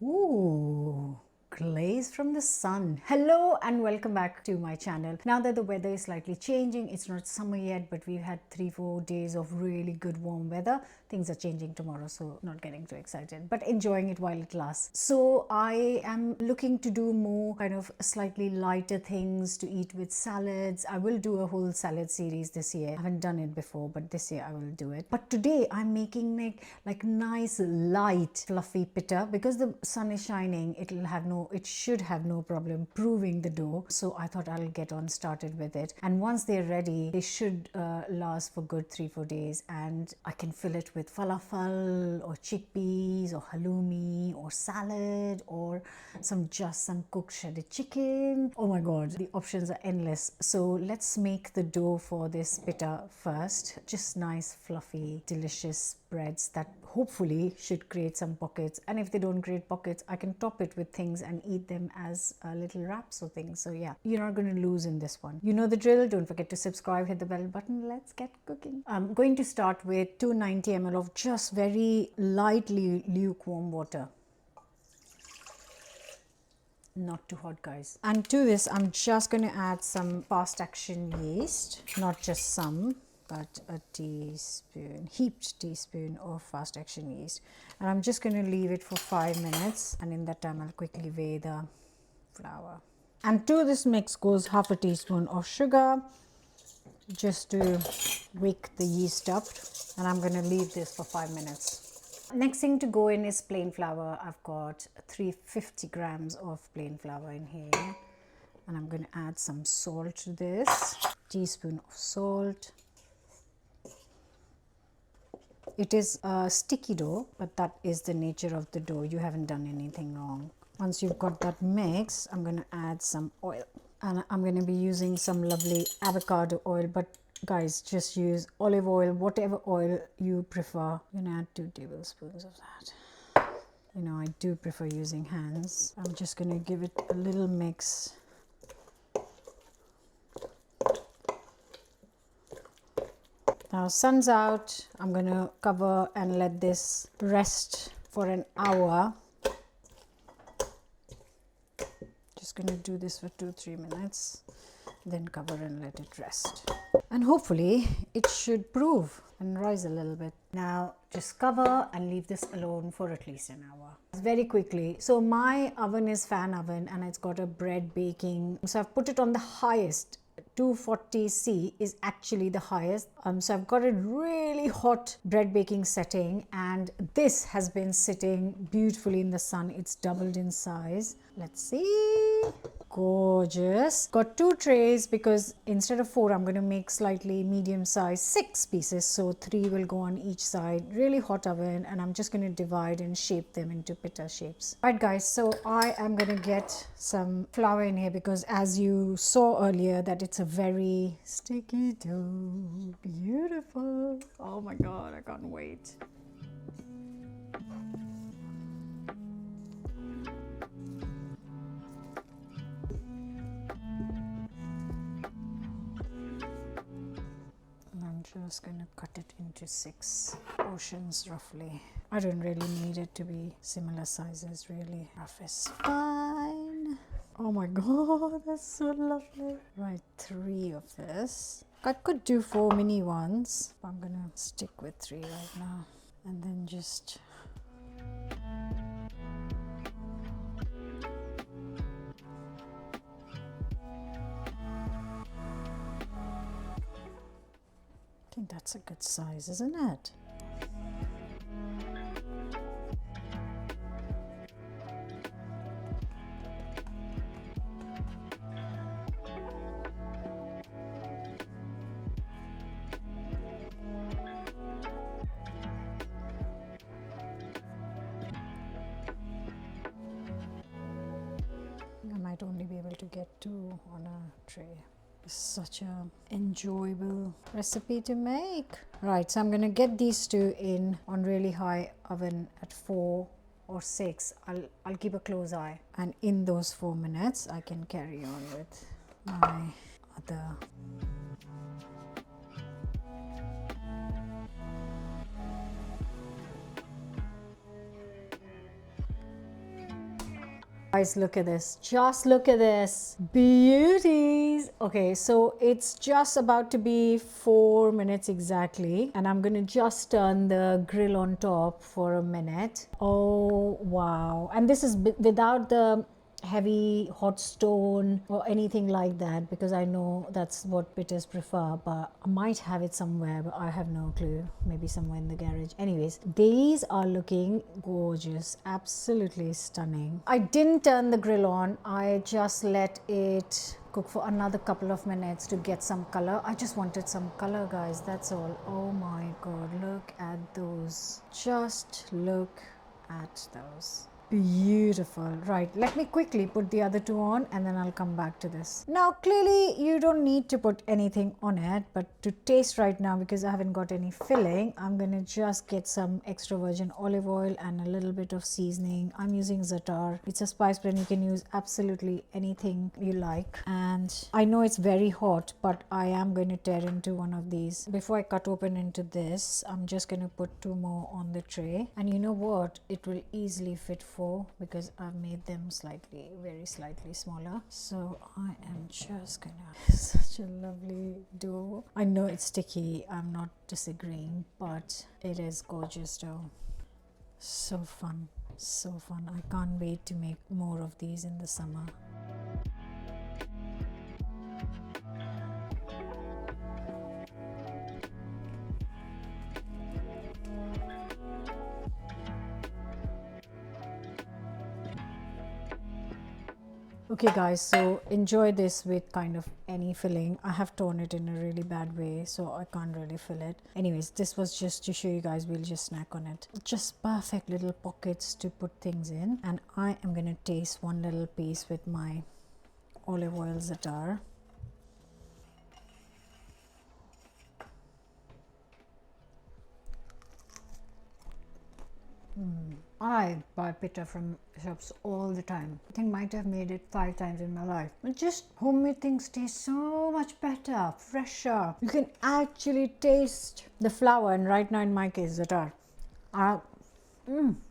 Ooh, glaze from the sun. Hello and welcome back to my channel. Now that the weather is slightly changing, it's not summer yet, but we've had 3-4 days of really good warm weather. Things are changing tomorrow, so not getting too excited, but enjoying it while it lasts. So I am looking to do more kind of slightly lighter things to eat with salads. I will do a whole salad series this year. I haven't done it before, but this year I will do it. But today I'm making like nice light fluffy pita. Because the sun is shining, it should have no problem proving the dough. So I thought I'll get on started with it, and once they're ready, they should last for good 3-4 days, and I can fill it with falafel or chickpeas or halloumi or salad or some cooked shredded chicken. Oh my god, the options are endless. So let's make the dough for this pita first. Just nice fluffy delicious breads that hopefully should create some pockets, and if they don't create pockets, I can top it with things and eat them as little wraps or things. So yeah, you're not going to lose in this one. You know the drill. Don't forget to subscribe, hit the bell button. Let's get cooking. I'm going to start with 290 ml of just very lightly lukewarm water. Not too hot, guys. And to this I'm just going to add some fast action yeast, not just some, but a heaped teaspoon of fast action yeast, and I'm just going to leave it for 5 minutes, and in that time I'll quickly weigh the flour. And to this mix goes half a teaspoon of sugar, just to wake the yeast up, and I'm going to leave this for 5 minutes. Next thing to go in is plain flour. I've got 350 grams of plain flour in here, and I'm going to add some salt to this. Teaspoon of salt. It is a sticky dough, but that is the nature of the dough. You haven't done anything wrong. Once you've got that mix, I'm going to add some oil, and I'm going to be using some lovely avocado oil, but guys, just use olive oil, whatever oil you prefer. I'm going to add 2 tablespoons of that. You know, I do prefer using hands. I'm just going to give it a little mix. Now sun's out. I'm going to cover and let this rest for an hour. Just going to do this for 2-3 minutes, then cover and let it rest. And hopefully it should prove and rise a little bit. Now just cover and leave this alone for at least an hour. Very quickly, so my oven is fan oven and it's got a bread baking, so I've put it on the highest. 240C is actually the highest. So I've got a really hot bread baking setting, and this has been sitting beautifully in the sun. It's doubled in size. Let's see. Gorgeous. Got 2 trays because instead of 4 I'm going to make slightly medium size 6 pieces, so 3 will go on each side. Really hot oven, and I'm just going to divide and shape them into pita shapes. Right guys, so I am going to get some flour in here because as you saw earlier that it's a very sticky dough. Beautiful. Oh my god, I can't wait. I'm just going to cut it into 6 portions roughly. I don't really need it to be similar sizes, really. Rough is fine. Oh my god, that's so lovely. Right, 3 of this. I could do 4 mini ones, but I'm gonna stick with 3 right now. And then just I think that's a good size, isn't it? I might only be able to get 2 on a tray. Such a enjoyable recipe to make. Right, so I'm going to get these 2 in on really high oven at 4 or 6. I'll keep a close eye, and in those 4 minutes I can carry on with my other. Guys, look at this. Just look at this. Beauties. Okay, so it's just about to be 4 minutes exactly. And I'm going to just turn the grill on top for a minute. Oh, wow. And this is without the heavy hot stone or anything like that, because I know that's what pitas prefer, but I might have it somewhere, but I have no clue. Maybe somewhere in the garage. Anyways, these are looking gorgeous, absolutely stunning. I didn't turn the grill on. I just let it cook for another couple of minutes to get some color. I just wanted some color, guys, that's all. Oh my god, look at those. Just look at those. Beautiful. Right, let me quickly put the other two on and then I'll come back to this. Now clearly you don't need to put anything on it, but to taste right now, because I haven't got any filling, I'm gonna just get some extra virgin olive oil and a little bit of seasoning. I'm using za'atar. It's a spice blend. You can use absolutely anything you like, and I know it's very hot, but I am going to tear into one of these. Before I cut open into this, I'm just going to put 2 more on the tray, and you know what, it will easily fit 4 because I've made them slightly, very slightly smaller. So I am just gonna such a lovely dough. I know it's sticky, I'm not disagreeing, but it is gorgeous dough. So fun, so fun. I can't wait to make more of these in the summer. Okay guys, so enjoy this with kind of any filling. I have torn it in a really bad way, so I can't really fill it. Anyways, this was just to show you guys, we'll just snack on it. Just perfect little pockets to put things in. And I am gonna taste one little piece with my olive oil za'atar. I buy pita from shops all the time. I think might have made it 5 times in my life. But just homemade things taste so much better, fresher. You can actually taste the flour, and right now in my case, za'atar.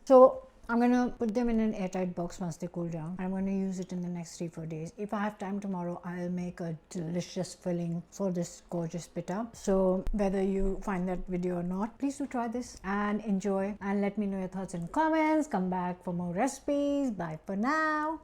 So I'm gonna put them in an airtight box once they cool down. I'm gonna use it in the next 3-4 days. If I have time tomorrow, I'll make a delicious filling for this gorgeous pita. So whether you find that video or not, please do try this and enjoy, and let me know your thoughts and comments. Come back for more recipes. Bye for now.